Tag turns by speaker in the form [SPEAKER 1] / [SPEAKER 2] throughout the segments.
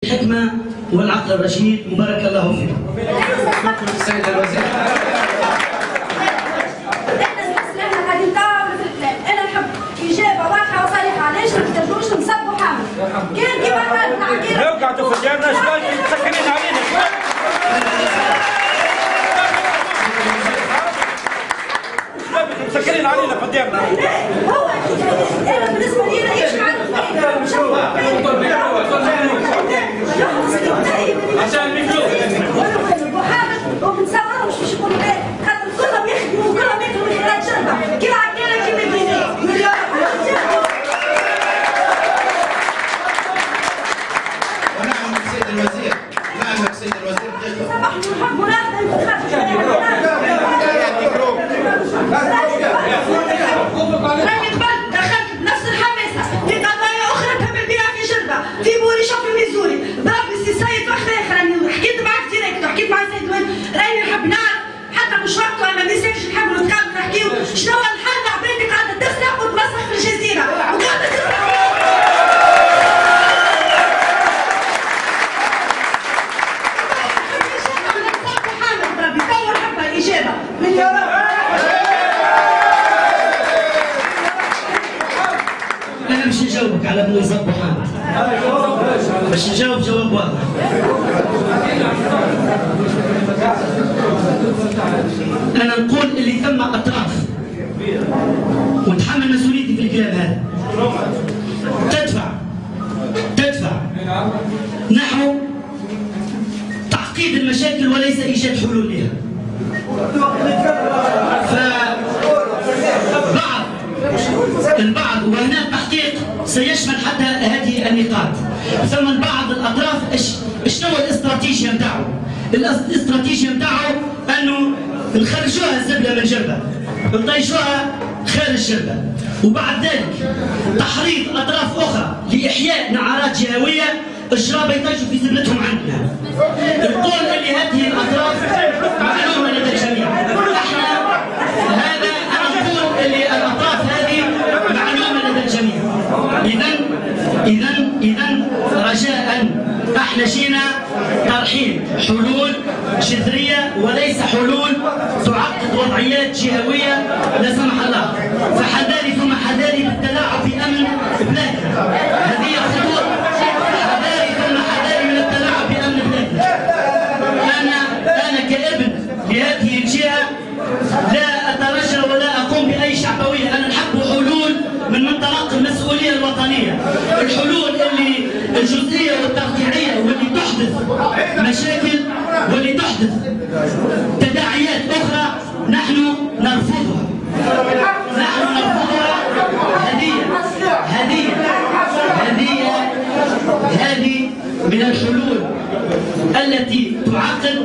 [SPEAKER 1] الحكمة والعقل الرشيد، مبارك الله فيك.
[SPEAKER 2] شكرا السيد الوزير.
[SPEAKER 3] انا نحب اجابه واضحه وصريحه، علاش ما تقدروش نصبوا حامد؟ كان كيما قال العقيله
[SPEAKER 4] لو قعدوا في ديارنا شباب مسكرين علينا مسكرين علينا في ديارنا.
[SPEAKER 3] هو انا بالنسبه لي انا ايش
[SPEAKER 4] عشان
[SPEAKER 3] وحامد وبنصورهم مش يقولوا ايه، خاطر كلهم يخدموا وكلهم ياكلوا من خلال شربه كيما عقيله كيما مليون.
[SPEAKER 2] ونعم السيد الوزير، نعم السيد الوزير
[SPEAKER 3] نحب مناقضه انتخابات راني قبل دخلت بنفس الحماسه في قضايا اخرى تهم بها في شربه في بوري شوف الميزوري ضرب السي سيد واحد اخر. راني حكيت معك ديريكت وحكيت مع السيد الوزير، راني نحب نعرف حتى مش وقته اما ما يصيرش نحبوا نتقابلوا نحكيو شنو هو الحل تاع بنتي قاعده تسرق وتمسخ في الجزيره وقاعده تسرق.
[SPEAKER 1] أنا باش نجاوبك على بني نصبوا حامد، باش نجاوب جواب واضح. أنا نقول اللي ثم أطراف ونتحمل مسؤوليتي في الكلام هذا تدفع نحو تعقيد المشاكل وليس إيجاد حلول لها. البعض وهنا التحقيق سيشمل حتى هذه النقاط. ثم بعض الاطراف شنو الاستراتيجيه نتاعو؟ الاستراتيجيه نتاعو انه نخرجوها الزبله من جربه، نطيشوها خارج جربه، وبعد ذلك تحريض اطراف اخرى لاحياء نعرات جهويه الشراب يطيشوا في زبلتهم عندنا. نقول اللي هذه الاطراف معلومه لدى الجميع. هذا انا نقول اللي الاطراف هذه معلومه لدى الجميع. اذا رجاء احنا جينا طرحين حلول جذريه وليس حلول تعقد وضعيات جهويه لا سمح الله. فحذاري ثم حذاري بالتلاعب في امن بلادنا، هذه خطوره. حذاري ثم حذاري من التلاعب في امن بلادنا. انا كابن لهذه الجهه لا اترجى ولا اقوم باي شعبويه. انا نحب حلول من منطلق المسؤوليه الوطنيه، الحلول اللي الجزئيه والترقيعيه واللي تحدث مشاكل واللي تحدث تداعيات اخرى نحن نرفضها. هذه من الحلول التي تعقد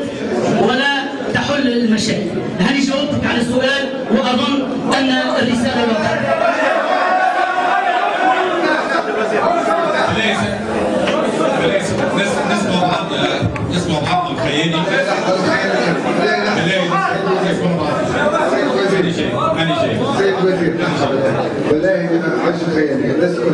[SPEAKER 1] ولا تحل المشاكل. هذه جاوبتك على السؤال واظن ان الرساله وضحت.
[SPEAKER 5] نسمع بعض الخيالي. أنا جاي.
[SPEAKER 6] سيد الوزير، والله أنا عايش خيالي، نسأل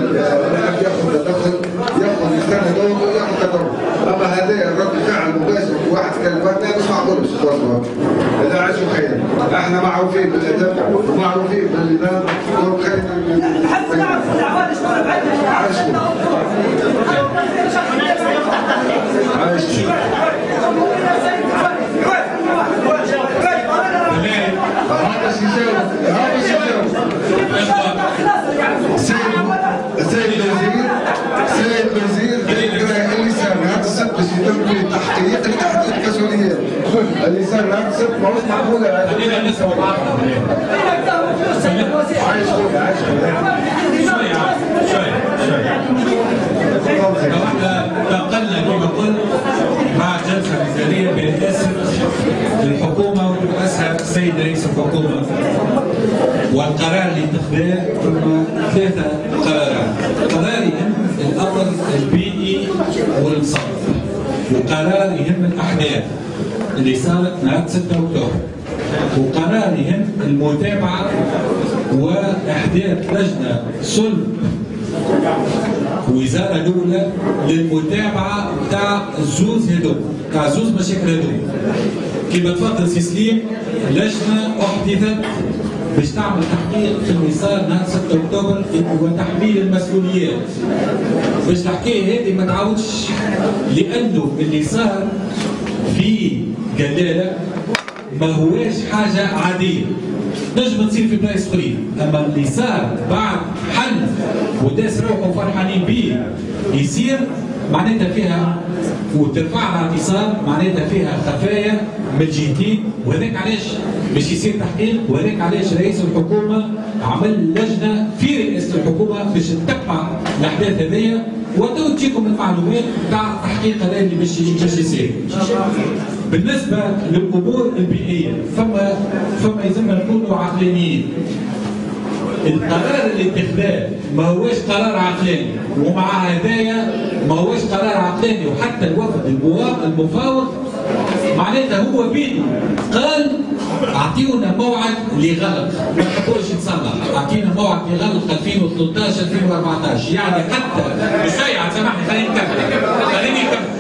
[SPEAKER 6] واحد ياخذ تدخل، ياخذ يستنى دوره وياخذ تدخل، أما هذا الرد فعل مباشر واحد كلمتنا مش معقول تواصلوا. هذا عايش خيالي، احنا معروفين بالأدب ومعروفين بالنظام وخلينا
[SPEAKER 3] نحب نعرف الأعوان شلون بعدها.
[SPEAKER 6] سيد الوزير اللي صار هذا السبب باش يتم تحقيق المسؤوليات. اللي صار هذا السبب ماهوش معقول.
[SPEAKER 5] خلينا نسمع بعض.
[SPEAKER 6] عايش
[SPEAKER 5] نقلنا كما قلت مع جلسه مثاليه برئاسه الحكومه ورئاسها السيد رئيس الحكومه، والقرار اللي اتخذه ثم ثلاثه قرارات. قرار يهم الاول البيئي والصرف، وقرار يهم الاحداث اللي صارت نهار 6 اكتوبر، وقرار يهم المتابعه واحداث لجنه صلب وزاره الاولى للمتابعه تاع الزوز هذوك، تاع الزوز مشاكل هذوك. كما تفضل سي سليم، لجنه احدثت باش تعمل تحقيق في اللي صار نهار 6 اكتوبر وتحميل المسؤوليات. باش الحكايه هذه ما تعاودش، لانه اللي صار في جلاله ما هواش حاجه عاديه. نجم تصير في بلايص اخرين، اما اللي صار بعد حل وداس روحه فرحانين بيه يصير معناتها فيها وترفع الاعتصام، معناتها فيها خفايا من الجهتين، وهذاك علاش باش يصير تحقيق، وهذاك علاش رئيس الحكومه عمل لجنه في رئاسه الحكومه باش تتبع الاحداث هذيا وتو تجيكم المعلومات تاع التحقيق هذا اللي باش يصير. بالنسبه للامور البيئيه فما يلزمنا نكونوا عقلانيين. القرار اللي اتخذاه ما هوش قرار عقلاني، ومع هدايا ما هوش قرار عقلاني، وحتى الوفد المفاوض معناتها هو بيده قال اعطيونا موعد لغلق، ما نحبوش نصلح، اعطينا موعد لغلق 2013 2014، يعني حتى بسيعة سامحني خليني نكمل.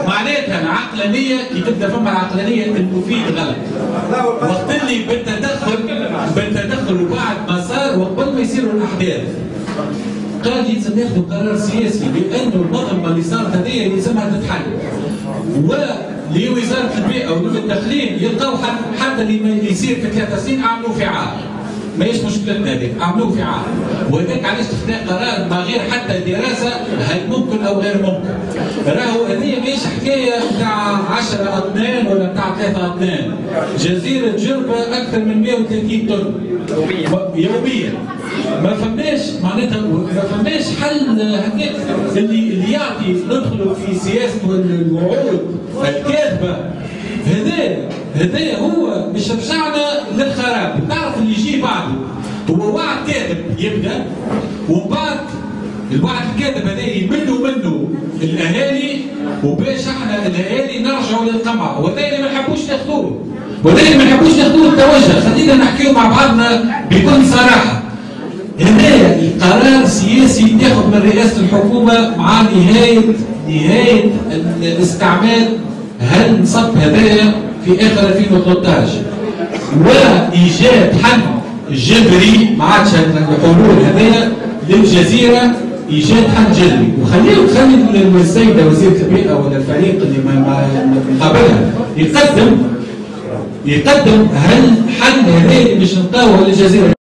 [SPEAKER 5] معناتها العقلانيه كي تبدا فما العقلانيه المفيد غلط. وقت اللي بالتدخل وبعد ما صار وقبل ما يصيروا الاحداث قال يلزم ياخذوا قرار سياسي، لانه النظمه اللي صارت هذه يلزمها تتحل. ولوزاره البيئه وللمدخلين يلقاو حتى اللي يصير في 3 سنين عملوه في عام. ماهيش مشكلتنا هذيك، عملوه في عام، وهذاك علاش تخذ قرار من غير حتى دراسه هل ممكن او غير ممكن. راهو هذه ماهيش حكايه تاع 10 اطنان ولا تاع 3 اطنان. جزيره جربه اكثر من 130 طن يوميا. ما فماش معناتها ما فماش حل هكاك اللي يعطي ندخلوا في سياسه الوعود الكاذبه. هذا هو مش رجعنا للخراب. تعرف اللي يجي بعده هو وعد كاذب يبدا، ومن بعد الوعد الكاذب هذا يملوا منه الاهالي، وباش احنا الاهالي نرجعوا للقمع، وهذا اللي ما نحبوش ناخذوه، التوجه. خلينا نحكيو مع بعضنا بكل صراحه. هذا القرار سياسي تاخذ من رئاسه الحكومه مع نهايه الاستعمال هالنصب هذايا في اخر 2013، وايجاد حل جذري. ما عادش الحلول هذايا للجزيره ايجاد حل جذري. وخلي السيده وزيره البيئه ولا الفريق اللي قابلها يقدم هالحل هذايا اللي باش نلقاوه للجزيره.